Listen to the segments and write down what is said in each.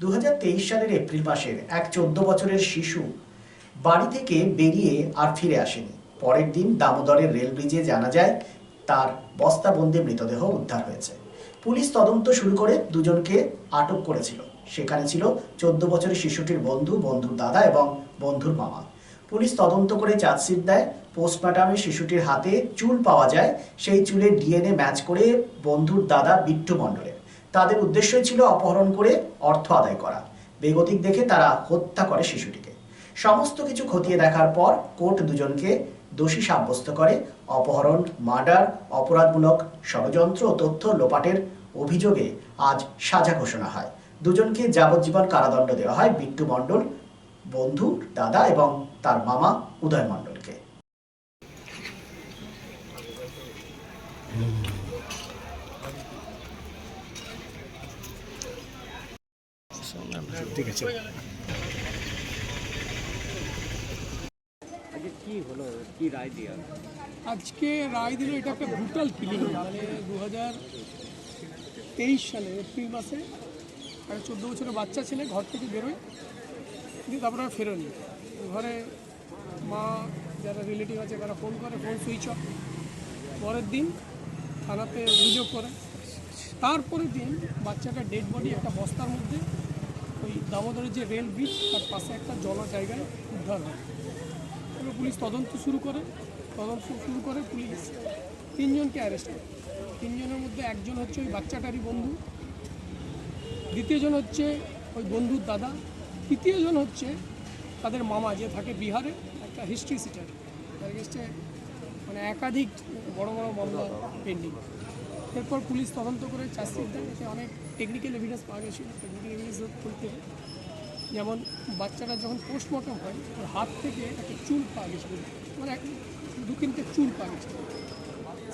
2023 সালের এপ্রিল মাসের এক 14 বছরের শিশু বাড়ি থেকে বেরিয়ে আর ফিরে আসেনি। পরের দিন দামোদরের রেল ব্রিজে জানা যায় তার বস্তাবন্দি মৃতদেহ উদ্ধার হয়েছে। পুলিশ তদন্ত শুরু করে দুজনকে আটক করেছিল। সেখানে ছিল 14 বছরের শিশুটির বন্ধু, বন্ধুর দাদা এবং বন্ধুর মামা। পুলিশ তদন্ত করে চার্জশিট দেয়। পোস্টমর্টমে শিশুটির হাতে চুল পাওয়া যায়। সেই চুলের ডিএনএ ম্যাচ করে বন্ধুর দাদা বিট্টু মণ্ডলের। তাদের উদ্দেশ্যই ছিল অপহরণ করে অর্থ আদায় করা। বেগতিক দেখে তারা হত্যা করে শিশুটিকে। সমস্ত কিছু খতিয়ে দেখার পর কোর্ট দুজনকে দোষী সাব্যস্ত করে। অপহরণ, মার্ডার, অপরাধমূলক ষড়যন্ত্র ও তথ্য লোপাটের অভিযোগে আজ সাজা ঘোষণা হয়। দুজনকে যাবজ্জীবন কারাদণ্ড দেওয়া হয় বিট্টু মণ্ডল, বন্ধু, দাদা এবং তার মামা উদয় মণ্ডলকে। ঠিক আছে। আজকে রায় দিল। এটা একটা ব্রুটাল কিলিং। মানে 2023 সালে এপ্রিল মাসে একটা 14 বছরের বাচ্চা ছেলে ঘর থেকে বেরোয়, কিন্তু তারপরে আর ফেরোনি। ঘরে মা, যারা রিলেটিভ আছে তারা ফোন করে, ফোন সুইচ অফ। পরের দিন থানাতে অভিযোগ করে। তারপরের দিন বাচ্চাটা ডেড বডি একটা বস্তার মধ্যে ওই দামোদরের যে রেল ব্রিজ তার পাশে একটা জলা জায়গায় উদ্ধার হয়। এবার পুলিশ তদন্ত শুরু করে। পুলিশ 3 জনকে অ্যারেস্ট করে। 3 জনের মধ্যে একজন হচ্ছে ওই বাচ্চাটারই বন্ধু, দ্বিতীয়জন হচ্ছে ওই বন্ধুর দাদা, তৃতীয়জন হচ্ছে তাদের মামা, যে থাকে বিহারে, একটা হিস্ট্রি সিটার। তার কাছে মানে একাধিক বড় বড় মামলা পেন্ডিং। এরপর পুলিশ তদন্ত করে চার্জশিট দেয়। এতে অনেক টেকনিক্যাল এভিডেন্স পাওয়া গেছিলো। টেকনিক্যাল এভিডেন্স বলতে যেমন বাচ্চাটা যখন পোস্টমর্টম হয় ওর হাত থেকে একটা চুল পাওয়া গেছিলো, মানে 2-3টে চুল পাওয়া গেছিলো।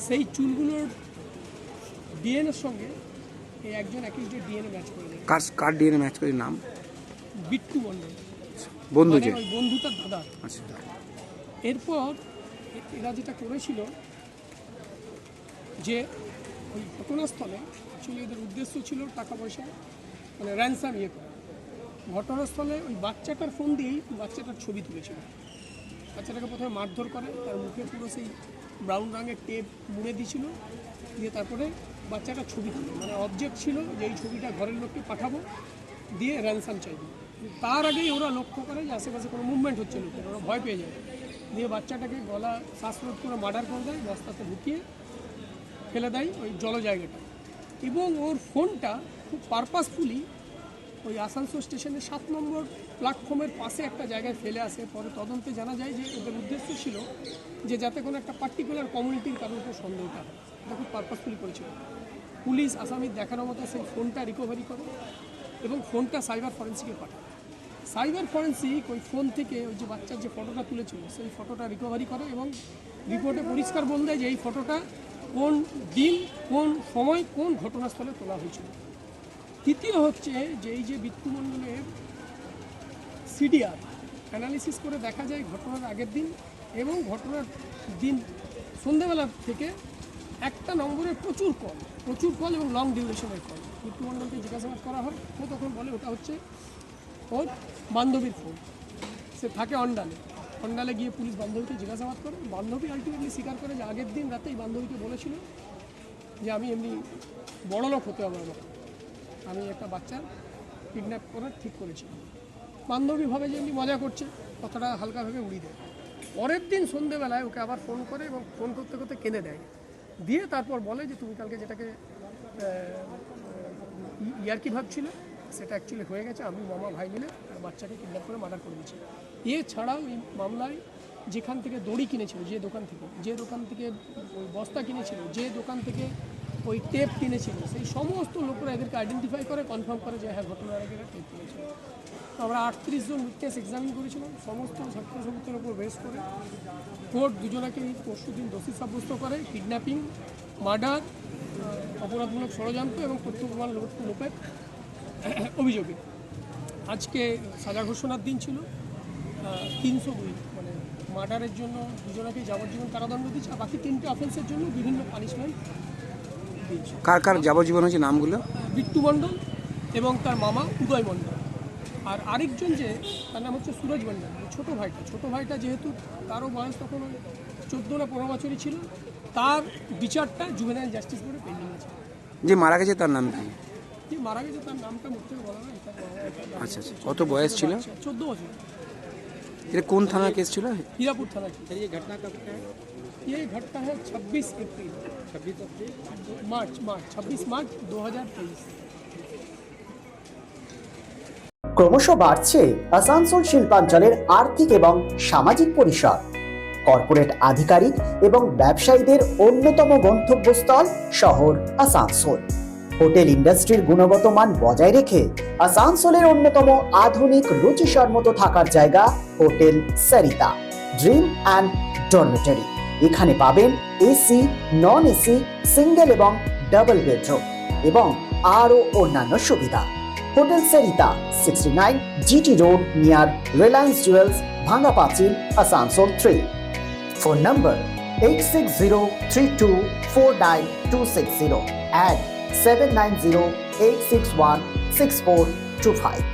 সেই চুলগুলোর ডিএনএর সঙ্গে এই একজন একজনের ডিএনএ ম্যাচ করে দেয়। কার ডিএনএ ম্যাচ করে? নাম বিট্টু মণ্ডল, বন্ধু, মানে যে ওই বন্ধুটার দাদা। আচ্ছা। এরপর এরা যেটা করেছিল যে ওই ঘটনাস্থলে অ্যাকচুয়ালি এদের উদ্দেশ্য ছিল টাকা পয়সা, মানে র্যানসাম ইয়ে করা। ঘটনাস্থলে ওই বাচ্চাটার ফোন দিয়েই বাচ্চাটার ছবি তুলেছিল। বাচ্চাটাকে প্রথমে মারধর করে, তার মুখে পুরো সেই ব্রাউন রঙের টেপ মুড়ে দিয়েছিল, দিয়ে তারপরে বাচ্চাটার ছবি তুলে, মানে অবজেক্ট ছিল যে এই ছবিটা ঘরের লোককে পাঠাবো, দিয়ে র্যানসাম চাইবে। তার আগেই ওরা লক্ষ্য করে যে আশেপাশে কোনো মুভমেন্ট হচ্ছে লোকের, ওরা ভয় পেয়ে যায়। দিয়ে বাচ্চাটাকে গলা শ্বাসরোধ করে মার্ডার করে দেয়, বস্তাতে ঢুকিয়ে ফেলে দেয় ওই জল জায়গাটা। এবং ওর ফোনটা খুব পারপাসফুলি ওই আসানসোল স্টেশনের 7 নম্বর প্ল্যাটফর্মের পাশে একটা জায়গায় ফেলে আসে। পরে তদন্তে জানা যায় যে ওদের উদ্দেশ্য ছিল যে যাতে কোনো একটা পার্টিকুলার কমিউনিটির কারোর উপর সন্দেহটা হয়। এটা খুব পারপাসফুলি করেছিল। পুলিশ আসামির দেখানোর মতো সেই ফোনটা রিকভারি করে এবং ফোনটা সাইবার ফরেন্সিকে পাঠায়। সাইবার ফরেন্সিক ওই ফোন থেকে ওই যে বাচ্চার যে ফটোটা তুলেছিল সেই ফটোটা রিকভারি করে এবং রিপোর্টে পরিষ্কার বলে দেয় যে এই ফটোটা কোন দিন, কোন সময়, কোন ঘটনাস্থলে তোলা হয়েছিল। তৃতীয় হচ্ছে যে এই যে বিট্টু মণ্ডলের সিডিআর অ্যানালিসিস করে দেখা যায় ঘটনার আগের দিন এবং ঘটনার দিন সন্ধ্যেবেলা থেকে একটা নম্বরের প্রচুর কল এবং লং ডিউরেশনের কল। বিট্টু মণ্ডলকে জিজ্ঞাসাবাদ করা হয়, ও তখন বলে ওটা হচ্ছে ওর বান্ধবীর ফোন। সে থাকে অন্ডালে গিয়ে পুলিশ বান্ধবীকে জিজ্ঞাসাবাদ করে। বান্ধবী আলটিমেটলি স্বীকার করে যে আগের দিন রাতেই বান্ধবীকে বলেছিল যে আমি এমনি বড়লোক হতে হবে, আমি একটা বাচ্চার কিডন্যাপ করার ঠিক করেছি। বান্ধবী ভাবে যে এমনি মজা করছে, কথাটা হালকাভাবে উড়িয়ে দেয়। পরের দিন সন্ধ্যেবেলায় ওকে আবার ফোন করে এবং ফোন করতে করতে কেঁদে দেয়। দিয়ে তারপর বলে যে তুমি কালকে যেটাকে ইয়ার্কি ভাবছিলে সেটা অ্যাকচুয়ালি হয়ে গেছে। আমি মামা ভাই মিলে বাচ্চাকে কিডন্যাপ করে মার্ডার করে দিয়েছি। এছাড়াও এই মামলায় যেখান থেকে দড়ি কিনেছিল, যে দোকান থেকে ওই বস্তা কিনেছিল, যে দোকান থেকে ওই টেপ কিনেছিল, সেই সমস্ত লোকরা এদেরকে আইডেন্টিফাই করে, কনফার্ম করে যে হ্যাঁ ঘটনার আগে টেপ কিনেছিল। তো আমরা 38 জন উইটনেস এক্সামিন করেছিলাম। সমস্ত সাক্ষ্যসংহিতার উপর বেস করে কোর্ট দুজনাকে পরশুদিন দোষী সাব্যস্ত করে কিডন্যাপিং, মার্ডার, অপরাধমূলক ষড়যন্ত্র এবং তথ্য প্রমাণ লোপের অভিযোগে। আজকে সাজা ঘোষণার দিন ছিল। 302 মানে মার্ডারের জন্য দুজনাকে যাবজ্জীবন কারাদণ্ড দিচ্ছে, আর বাকি 3টে অফেন্সের জন্য বিভিন্ন পানিশমেন্ট দিয়েছে। কার যাবজ্জীবন হয়েছে নামগুলো? বিট্টু মণ্ডল, এবং তার মামা উদয় মণ্ডল। আর আরেকজন যে তার নাম হচ্ছে সুরজ মণ্ডল, ছোটো ভাইটা যেহেতু তারও বয়স তখন 14 না 15 বছরই ছিল, তার বিচারটা জুভেনাইল জাস্টিস বোর্ডে পেন্ডিং আছে। যে মারা গেছে তার নাম কি? যে মারা গেছে তার নামটা মুখ থেকে বলা না, আচ্ছা আচ্ছা, কত বয়স ছিল? 14 বছর। এটা কোন থানার কেস ছিল? हीरापुर थाना की। ये घटना कब का है? ये घटना है 26 अप्रैल 26 मार्च 2023। ক্রমশ বাড়ছে আসানসোল শিল্পাঞ্চলের আর্থিক এবং সামাজিক পরিসর। কর্পোরেট আধিকারিক এবং ব্যবসায়ীদের অন্যতম গন্তব্যস্থল শহর আসানসোল। হোটেল ইন্ডাস্ট্রির গুণগত মান বজায় রেখে আসানসোলের অন্যতম আধুনিক রুচিসম্মত থাকার জায়গা hotel Sarita dream and dormitory. এখানে পাবেন এসি, নন এসি, সিঙ্গেল এবং ডাবল বেডরুম এবং আরও অন্যান্য সুবিধা। Hotel Sarita 69 GT road near Reliance jewels, ভাঙ্গা পাঁচিল, আসানসোল 3। Phone number 8603249260 and 7908616425।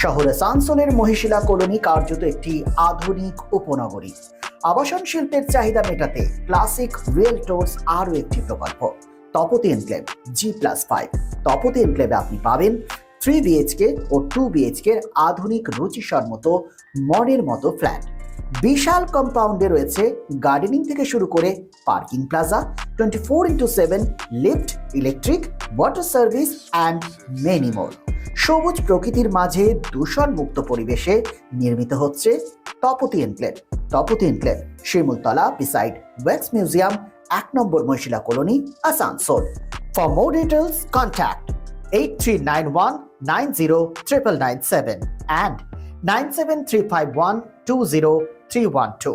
শহর আসানসোলের মহিশিলা কলোনি কার্যত একটি আধুনিক উপনগরী। আবাসন শিল্পের চাহিদা মেটাতে ক্লাসিক রিয়েলটরস আরও একটি প্রকল্প, তপতি এনক্লেভ G+5। তপতি এনক্লেভে আপনি পাবেন 3 BHK ও 2 BHK আধুনিক রুচিসম্মত মনের মতো ফ্ল্যাট। বিশাল কম্পাউন্ডে রয়েছে গার্ডেনিং থেকে শুরু করে parking plaza, 24x7 lift, electric, water service and many more. সবুজ প্রকৃতির মাঝে দূষণ মুক্ত পরিবেশে নির্মিত হচ্ছে Tapati enclave. Tapati enclave Shimultala beside wax museum, 1 number Mahishila colony, Asansol. For more details contact 8391909997 and 9735120 312।